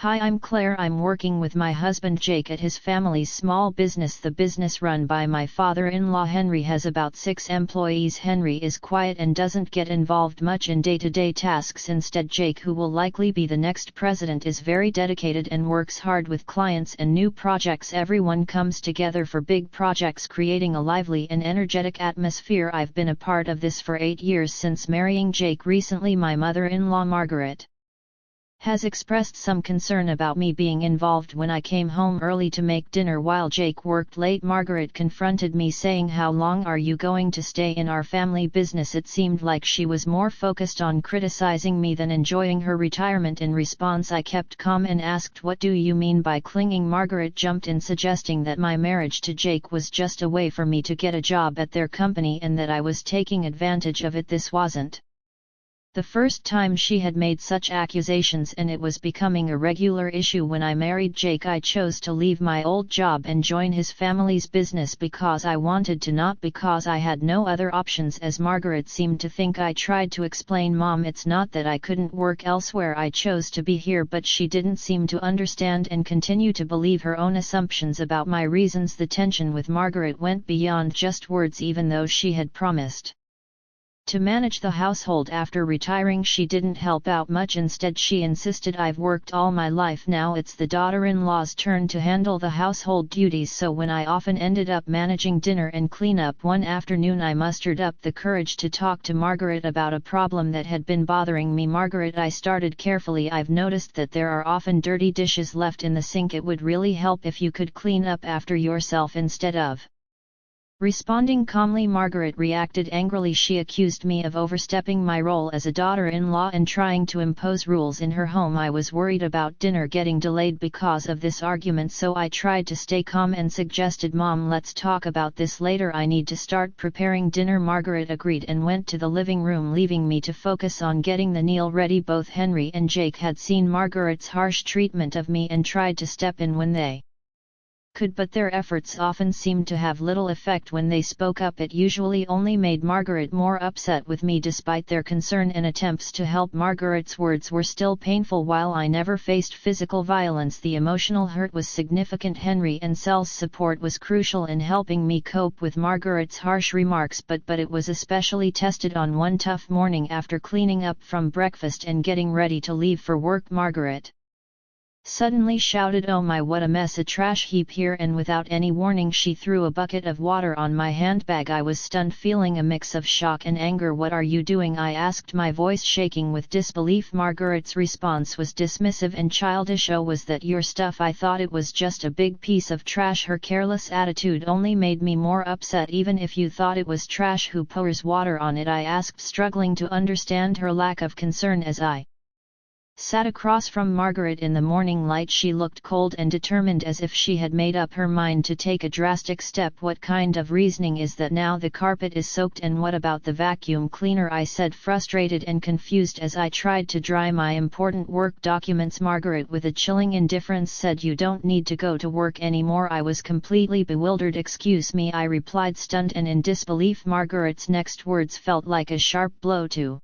Hi, I'm Claire. I'm working with my husband Jake at his family's small business. The business run by my father-in-law Henry has about 6 employees. Henry is quiet and doesn't get involved much in day-to-day tasks. Instead, Jake, who will likely be the next president, is very dedicated and works hard with clients and new projects. Everyone comes together for big projects, creating a lively and energetic atmosphere. I've been a part of this for 8 years since marrying Jake. Recently, my mother-in-law Margaret has expressed some concern about me being involved when I came home early to make dinner while Jake worked late. Margaret confronted me saying, "How long are you going to stay in our family business?" It seemed like she was more focused on criticizing me than enjoying her retirement. In response, I kept calm and asked, "What do you mean by clinging?" Margaret jumped in, suggesting that my marriage to Jake was just a way for me to get a job at their company and that I was taking advantage of it. This wasn't the first time she had made such accusations, and it was becoming a regular issue. When I married Jake, I chose to leave my old job and join his family's business because I wanted to, not because I had no other options, as Margaret seemed to think. I tried to explain, "Mom, it's not that I couldn't work elsewhere. I chose to be here," but she didn't seem to understand and continue to believe her own assumptions about my reasons. The tension with Margaret went beyond just words. Even though she had promised to manage the household after retiring, she didn't help out much. Instead, she insisted, "I've worked all my life. Now it's the daughter-in-law's turn to handle the household duties." So when I often ended up managing dinner and cleanup, one afternoon I mustered up the courage to talk to Margaret about a problem that had been bothering me. "Margaret," I started carefully, "I've noticed that there are often dirty dishes left in the sink. It would really help if you could clean up after yourself instead of responding calmly." Margaret reacted angrily. She accused me of overstepping my role as a daughter-in-law and trying to impose rules in her home. I was worried about dinner getting delayed because of this argument, so I tried to stay calm and suggested, "Mom, let's talk about this later. I need to start preparing dinner." Margaret agreed and went to the living room, leaving me to focus on getting the meal ready. Both Henry and Jake had seen Margaret's harsh treatment of me and tried to step in when they could, but their efforts often seemed to have little effect. When they spoke up, it usually only made Margaret more upset with me. Despite their concern and attempts to help, Margaret's words were still painful. While I never faced physical violence, the emotional hurt was significant. Henry and Sel's support was crucial in helping me cope with Margaret's harsh remarks, but it was especially tested on one tough morning. After cleaning up from breakfast and getting ready to leave for work, Margaret suddenly shouted, "Oh my, what a mess, a trash heap here," and without any warning she threw a bucket of water on my handbag. I was stunned, feeling a mix of shock and anger. "What are you doing?" I asked, my voice shaking with disbelief. Margaret's response was dismissive and childish. "Oh, was that your stuff? I thought it was just a big piece of trash." Her careless attitude only made me more upset. "Even if you thought it was trash, who pours water on it?" I asked, struggling to understand her lack of concern. As I sat across from Margaret in the morning light, she looked cold and determined, as if she had made up her mind to take a drastic step. "What kind of reasoning is that? Now the carpet is soaked, and what about the vacuum cleaner?" I said, frustrated and confused as I tried to dry my important work documents. Margaret, with a chilling indifference, said, "You don't need to go to work anymore." I was completely bewildered. "Excuse me," I replied, stunned and in disbelief. Margaret's next words felt like a sharp blow to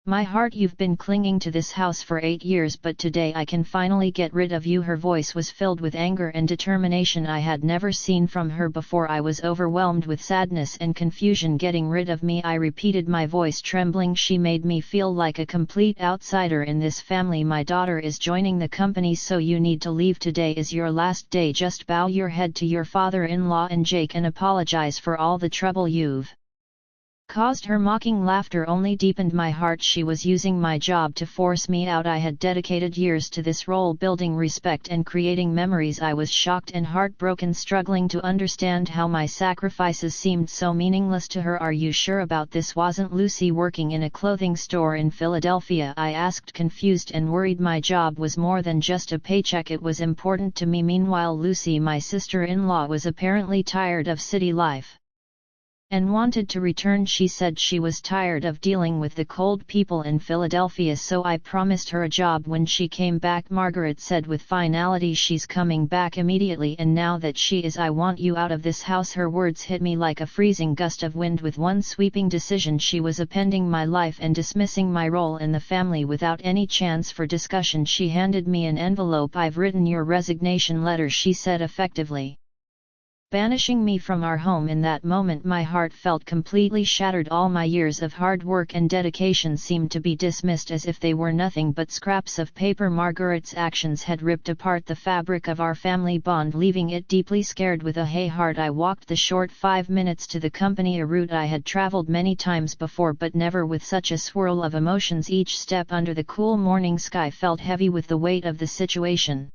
my heart. "You've been clinging to this house for 8 years, but today I can finally get rid of you." Her voice was filled with anger and determination I had never seen from her before. I was overwhelmed with sadness and confusion. "Getting rid of me?" I repeated, my voice trembling. "She made me feel like a complete outsider in this family. My daughter is joining the company, so you need to leave. Today is your last day. Just bow your head to your father-in-law and Jake and apologize for all the trouble you've caused." Her mocking laughter only deepened my heart. She was using my job to force me out. I had dedicated years to this role, building respect and creating memories. I was shocked and heartbroken, struggling to understand how my sacrifices seemed so meaningless to her. "Are you sure about this? Wasn't Lucy working in a clothing store in Philadelphia?" I asked, confused and worried. My job was more than just a paycheck, it was important to me. Meanwhile, Lucy, my sister-in-law, was apparently tired of city life and wanted to return. She said she was tired of dealing with the cold people in Philadelphia, so I promised her a job when she came back. Margaret said with finality, she's coming back immediately, and now that she is, I want you out of this house. Her words hit me like a freezing gust of wind. With one sweeping decision she was upending my life and dismissing my role in the family without any chance for discussion. She handed me an envelope. I've written your resignation letter, she said, effectively banishing me from our home. In that moment my heart felt completely shattered. All my years of hard work and dedication seemed to be dismissed as if they were nothing but scraps of paper. Margaret's actions had ripped apart the fabric of our family bond, leaving it deeply scarred. With a heavy heart I walked the short 5 minutes to the company, a route I had traveled many times before but never with such a swirl of emotions. Each step under the cool morning sky felt heavy with the weight of the situation.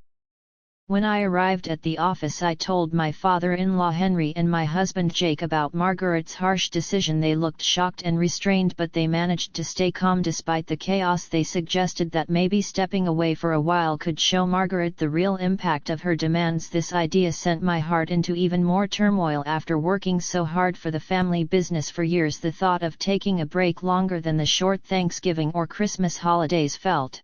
When I arrived at the office I told my father-in-law Henry and my husband Jake about Margaret's harsh decision. They looked shocked and restrained, but they managed to stay calm despite the chaos. They suggested that maybe stepping away for a while could show Margaret the real impact of her demands. This idea sent my heart into even more turmoil. After working so hard for the family business for years, the thought of taking a break longer than the short Thanksgiving or Christmas holidays felt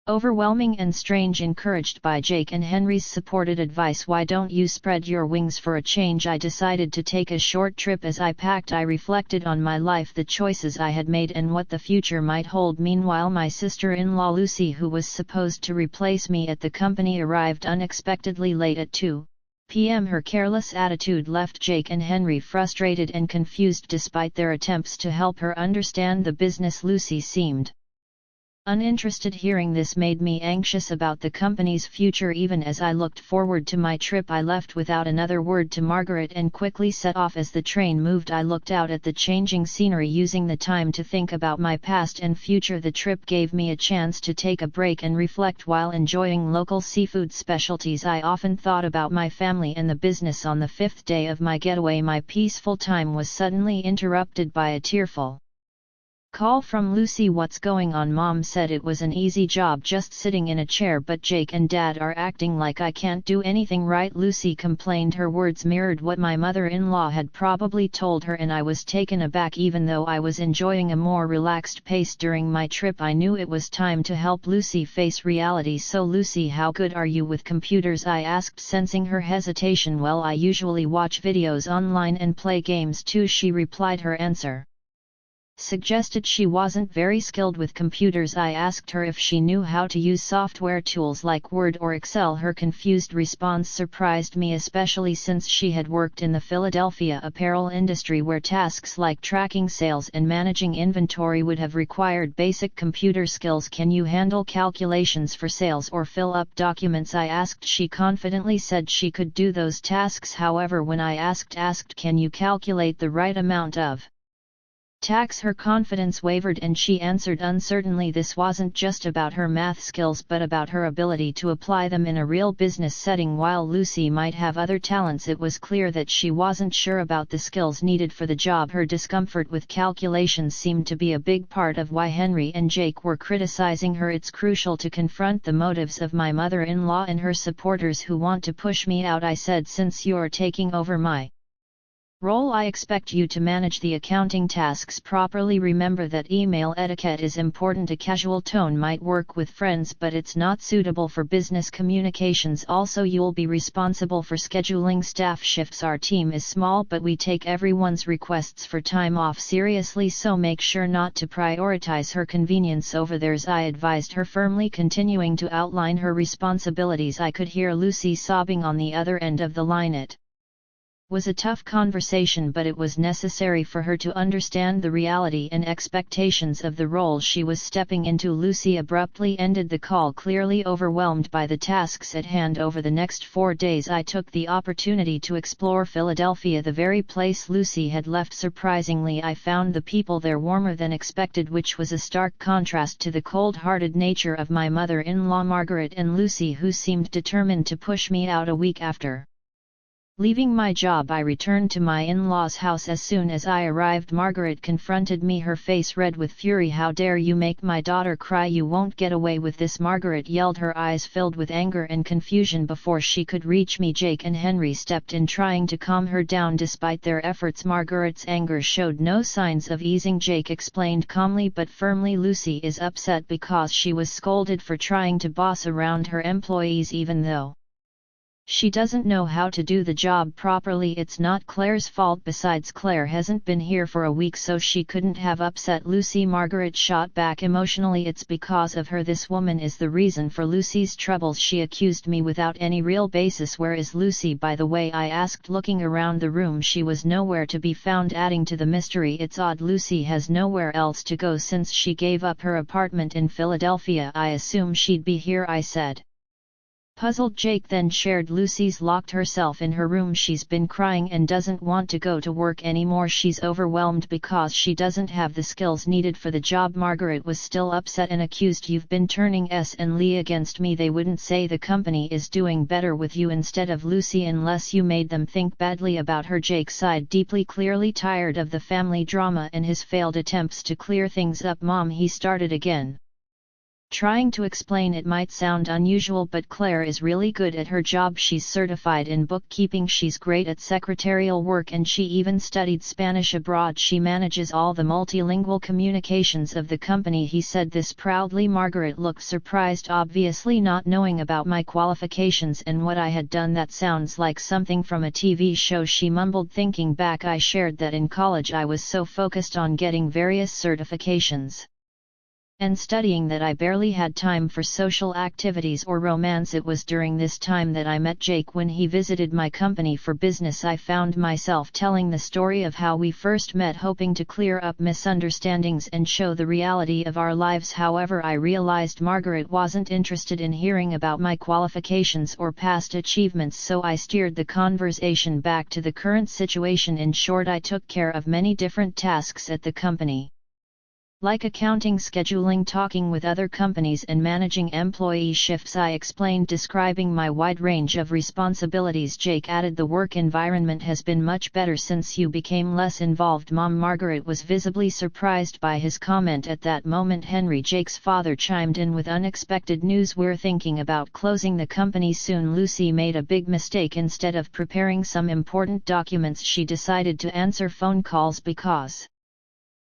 overwhelming and strange. Encouraged by Jake and Henry's supported advice, why don't you spread your wings for a change? I decided to take a short trip. As I packed I reflected on my life, the choices I had made, and what the future might hold. Meanwhile my sister-in-law Lucy, who was supposed to replace me at the company, arrived unexpectedly late at 2 p.m. Her careless attitude left Jake and Henry frustrated and confused despite their attempts to help her understand the business. Lucy seemed uninterested. Hearing this made me anxious about the company's future. Even as I looked forward to my trip I left without another word to Margaret and quickly set off. As the train moved I looked out at the changing scenery, using the time to think about my past and future. The trip gave me a chance to take a break and reflect. While enjoying local seafood specialties I often thought about my family and the business. On the 5th day of my getaway my peaceful time was suddenly interrupted by a tearful call from Lucy. What's going on? Mom said it was an easy job just sitting in a chair, but Jake and Dad are acting like I can't do anything right, Lucy complained. Her words mirrored what my mother-in-law had probably told her, and I was taken aback. Even though I was enjoying a more relaxed pace during my trip, I knew it was time to help Lucy face reality. So Lucy, how good are you with computers? I asked, sensing her hesitation. Well, I usually watch videos online and play games too, she replied. Her answer suggested she wasn't very skilled with computers. I asked her if she knew how to use software tools like Word or Excel. Her confused response surprised me, especially since she had worked in the Philadelphia apparel industry, where tasks like tracking sales and managing inventory would have required basic computer skills. Can you handle calculations for sales or fill up documents? I asked. She confidently said she could do those tasks. However, when I asked can you calculate the right amount of tax, her confidence wavered and she answered uncertainly. This wasn't just about her math skills but about her ability to apply them in a real business setting. While Lucy might have other talents, it was clear that she wasn't sure about the skills needed for the job. Her discomfort with calculations seemed to be a big part of why Henry and Jake were criticizing her. It's crucial to confront the motives of my mother-in-law and her supporters who want to push me out, I said. Since you're taking over my role, I expect you to manage the accounting tasks properly. Remember that email etiquette is important. A casual tone might work with friends, but it's not suitable for business communications. Also, you'll be responsible for scheduling staff shifts. Our team is small, but we take everyone's requests for time off seriously, so make sure not to prioritize her convenience over theirs, I advised her firmly. Continuing to outline her responsibilities, I could hear Lucy sobbing on the other end of the line. It was a tough conversation, but it was necessary for her to understand the reality and expectations of the role she was stepping into. Lucy abruptly ended the call, clearly overwhelmed by the tasks at hand. Over the next 4 days I took the opportunity to explore Philadelphia, the very place Lucy had left. Surprisingly, I found the people there warmer than expected, which was a stark contrast to the cold-hearted nature of my mother-in-law Margaret and Lucy, who seemed determined to push me out. A week after Leaving my job, I returned to my in-laws' house. As soon as I arrived, Margaret confronted me, her face red with fury. "How dare you make my daughter cry? You won't get away with this," Margaret yelled, her eyes filled with anger and confusion. Before she could reach me, Jake and Henry stepped in, trying to calm her down. Despite their efforts, Margaret's anger showed no signs of easing. Jake explained calmly but firmly, "Lucy is upset because she was scolded for trying to boss around her employees even though she doesn't know how to do the job properly. It's not Claire's fault. Besides, Claire hasn't been here for a week, so she couldn't have upset Lucy." Margaret shot back emotionally, "It's because of her. This woman is the reason for Lucy's troubles. She accused me without any real basis. Where is Lucy, by the way?" I asked, looking around the room. "She was nowhere to be found." Adding to the mystery, "It's odd, Lucy has nowhere else to go since she gave up her apartment in Philadelphia. I assume she'd be here," I said. Puzzled, Jake then shared, "Lucy's locked herself in her room. She's been crying and doesn't want to go to work anymore. She's overwhelmed because she doesn't have the skills needed for the job." Margaret was still upset and accused, "You've been turning S and Lee against me. They wouldn't say the company is doing better with you instead of Lucy unless you made them think badly about her." Jake sighed deeply, clearly tired of the family drama and his failed attempts to clear things up. "Mom," he started again, trying to explain, "it might sound unusual, but Claire is really good at her job. She's certified in bookkeeping, she's great at secretarial work, and she even studied Spanish abroad. She manages all the multilingual communications of the company." He said this proudly. Margaret looked surprised, obviously not knowing about my qualifications and what I had done. "That sounds like something from a TV show," she mumbled. Thinking back, I shared that in college I was so focused on getting various certifications and studying that I barely had time for social activities or romance. It was during this time that I met Jake when he visited my company for business. I found myself telling the story of how we first met, hoping to clear up misunderstandings and show the reality of our lives. However, I realized Margaret wasn't interested in hearing about my qualifications or past achievements, so I steered the conversation back to the current situation. In short, I took care of many different tasks at the company, like accounting, scheduling, talking with other companies, and managing employee shifts. I explained, describing my wide range of responsibilities. Jake added, "The work environment has been much better since you became less involved, Mom." Margaret was visibly surprised by his comment. At that moment, Henry, Jake's father, chimed in with unexpected news. "We're thinking about closing the company soon. Lucy made a big mistake. Instead of preparing some important documents, she decided to answer phone calls because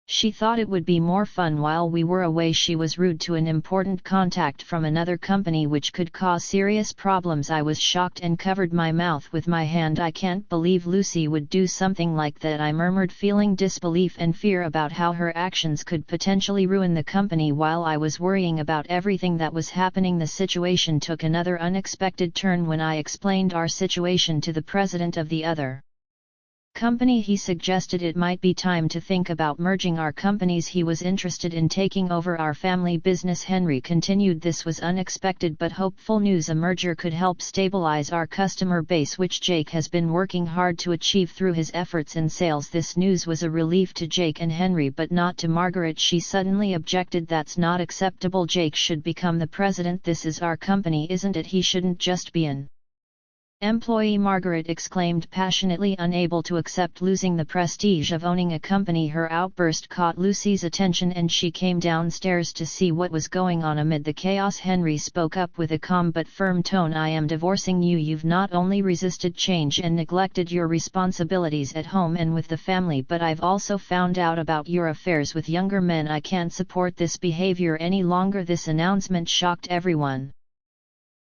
she thought it would be more fun while we were away. She was rude to an important contact from another company, which could cause serious problems." I was shocked and covered my mouth with my hand. "I can't believe Lucy would do something like that," I murmured, feeling disbelief and fear about how her actions could potentially ruin the company. While I was worrying about everything that was happening, the situation took another unexpected turn when I explained our situation to the president of the other company. He suggested it might be time to think about merging our companies. He was interested in taking over our family business. Henry continued, "This was unexpected but hopeful news. A merger could help stabilize our customer base, which Jake has been working hard to achieve through his efforts in sales." This news was a relief to Jake and Henry, but not to Margaret. She suddenly objected, "That's not acceptable. Jake should become the president. This is our company, isn't it? He shouldn't just be an employee." Margaret exclaimed passionately, unable to accept losing the prestige of owning a company. Her outburst caught Lucy's attention and she came downstairs to see what was going on. Amid the chaos, Henry spoke up with a calm but firm tone, "I am divorcing you. You've not only resisted change and neglected your responsibilities at home and with the family, but I've also found out about your affairs with younger men. I can't support this behavior any longer." This announcement shocked everyone,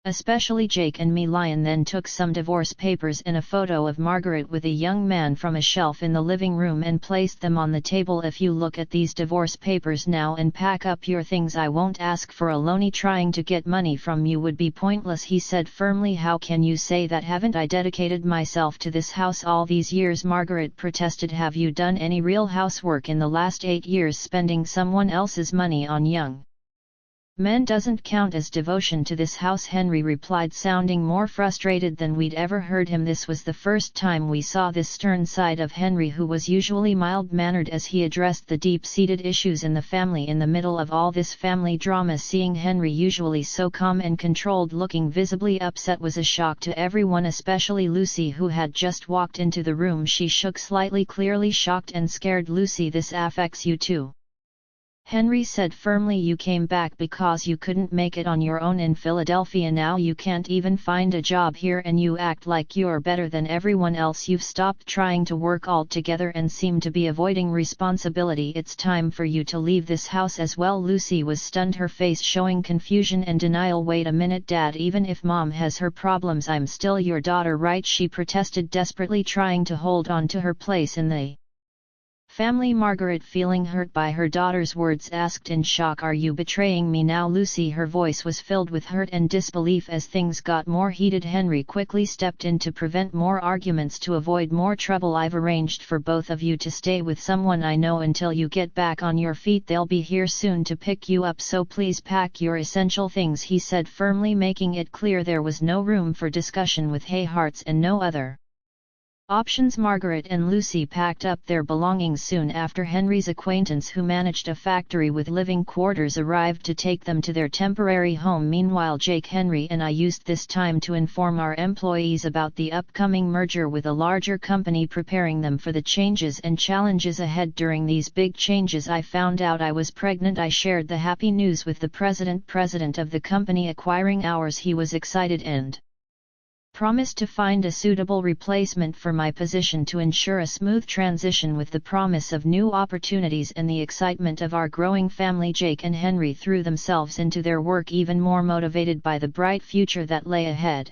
especially Jake and me. Lion then took some divorce papers and a photo of Margaret with a young man from a shelf in the living room and placed them on the table. "If you look at these divorce papers now and pack up your things, I won't ask for a loan. Trying to get money from you would be pointless," he said firmly. "How can you say that? Haven't I dedicated myself to this house all these years?" Margaret protested. "Have you done any real housework in the last 8 years, spending someone else's money on young Men doesn't count as devotion to this house, Henry replied, sounding more frustrated than we'd ever heard him. This was the first time we saw this stern side of Henry, who was usually mild-mannered, as he addressed the deep-seated issues in the family in the middle of all this family drama. Seeing Henry, usually so calm and controlled, looking visibly upset was a shock to everyone, especially Lucy, who had just walked into the room. She shook slightly, clearly shocked and scared. Lucy, this affects you too, Henry said firmly. You came back because you couldn't make it on your own in Philadelphia. Now you can't even find a job here, and you act like you're better than everyone else. You've stopped trying to work altogether and seem to be avoiding responsibility. It's time for you to leave this house as well. Lucy was stunned, her face showing confusion and denial. Wait a minute, Dad, even if Mom has her problems, I'm still your daughter, right? She protested, desperately trying to hold on to her place in the family. Margaret, feeling hurt by her daughter's words, asked in shock, "Are you betraying me now, Lucy?" Her voice was filled with hurt and disbelief. As things got more heated, Henry quickly stepped in to prevent more arguments. To avoid more trouble, I've arranged for both of you to stay with someone I know until you get back on your feet. They'll be here soon to pick you up, so please pack your essential things," he said firmly, making it clear there was no room for discussion with Hayharts and no other options. Margaret and Lucy packed up their belongings soon after. Henry's acquaintance, who managed a factory with living quarters, arrived to take them to their temporary home. Meanwhile, Jake, Henry and I used this time to inform our employees about the upcoming merger with a larger company, preparing them for the changes and challenges ahead. During these big changes, I found out I was pregnant. I shared the happy news with the president of the company acquiring ours. He was excited and promised to find a suitable replacement for my position to ensure a smooth transition. With the promise of new opportunities and the excitement of our growing family, Jake and Henry threw themselves into their work, even more motivated by the bright future that lay ahead.